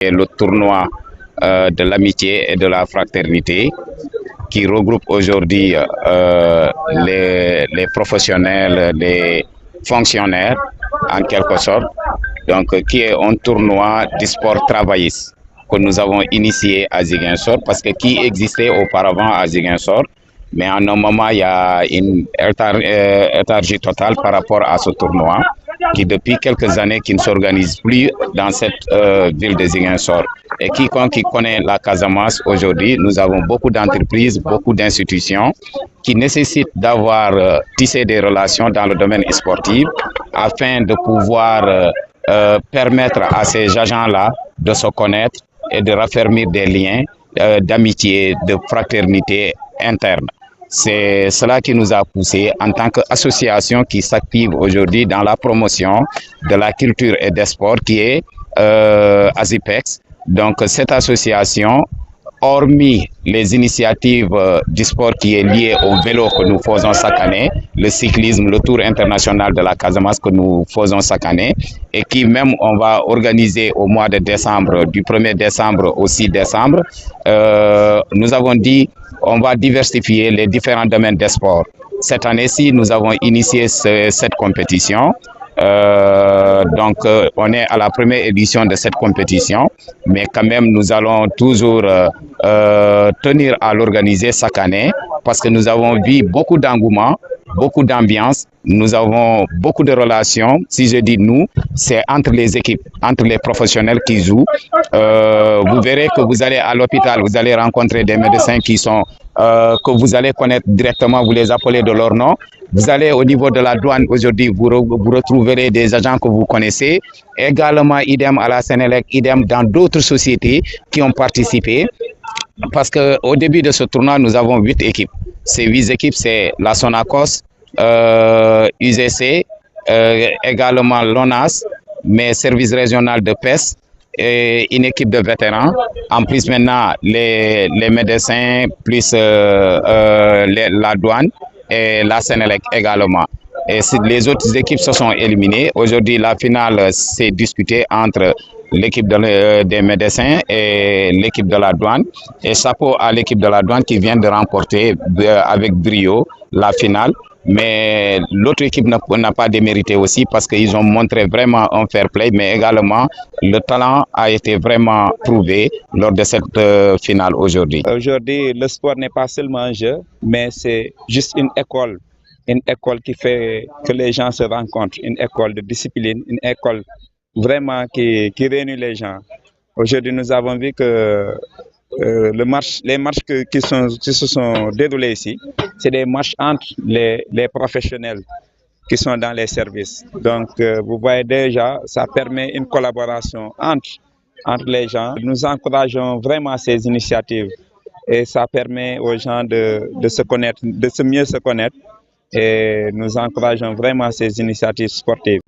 Et le tournoi de l'amitié et de la fraternité qui regroupe aujourd'hui les professionnels, les fonctionnaires en quelque sorte, donc qui est un tournoi du sport travailliste que nous avons initié à Ziguinchor parce que qui existait auparavant à Ziguinchor, mais en un moment il y a une léthargie totale par rapport à ce tournoi qui depuis quelques années qui ne s'organise plus dans cette ville de Ziguinchor. Et quiconque qui connaît la Casamance aujourd'hui, nous avons beaucoup d'entreprises, beaucoup d'institutions qui nécessitent d'avoir tissé des relations dans le domaine sportif afin de pouvoir permettre à ces agents-là de se connaître et de raffermir des liens d'amitié, de fraternité interne. C'est cela qui nous a poussé en tant qu'association qui s'active aujourd'hui dans la promotion de la culture et des sports qui est ASIPEX. Donc cette association, hormis les initiatives du sport qui est lié au vélo que nous faisons chaque année, le cyclisme, le Tour international de la Casamance que nous faisons chaque année et qui même on va organiser au mois de décembre, du 1er décembre au 6 décembre, nous avons dit on va diversifier les différents domaines des sports. Cette année-ci, nous avons initié cette compétition. On est à la première édition de cette compétition, mais quand même nous allons toujours tenir à l'organiser chaque année parce que nous avons vu beaucoup d'engouement, beaucoup d'ambiance, nous avons beaucoup de relations. Si je dis nous, c'est entre les équipes, entre les professionnels qui jouent. Vous verrez que vous allez à l'hôpital, vous allez rencontrer des médecins qui sont que vous allez connaître directement, vous les appelez de leur nom. Vous allez au niveau de la douane aujourd'hui, vous retrouverez des agents que vous connaissez. Également, idem à la Sénélec, idem dans d'autres sociétés qui ont participé. Parce qu'au début de ce tournoi, nous avons 8 équipes. Ces 8 équipes, c'est la Sonacos, UGC, également l'ONAS, mais service régional de PES, et une équipe de vétérans. En plus maintenant, les médecins, plus la douane et la Sénélec également. Et les autres équipes se sont éliminées. Aujourd'hui, la finale s'est disputée entre l'équipe des médecins et l'équipe de la douane. Et chapeau à l'équipe de la douane qui vient de remporter avec brio la finale. Mais l'autre équipe n'a pas démérité aussi parce qu'ils ont montré vraiment un fair play, mais également le talent a été vraiment prouvé lors de cette finale aujourd'hui. Aujourd'hui, le sport n'est pas seulement un jeu, mais c'est juste une école qui fait que les gens se rencontrent, une école de discipline, une école vraiment qui réunit les gens. Aujourd'hui, nous avons vu que les matchs qui se sont déroulés ici, c'est des matchs entre les professionnels qui sont dans les services. Donc, vous voyez déjà, ça permet une collaboration entre les gens. Nous encourageons vraiment ces initiatives et ça permet aux gens de se connaître, de mieux se connaître. Et nous encourageons vraiment ces initiatives sportives.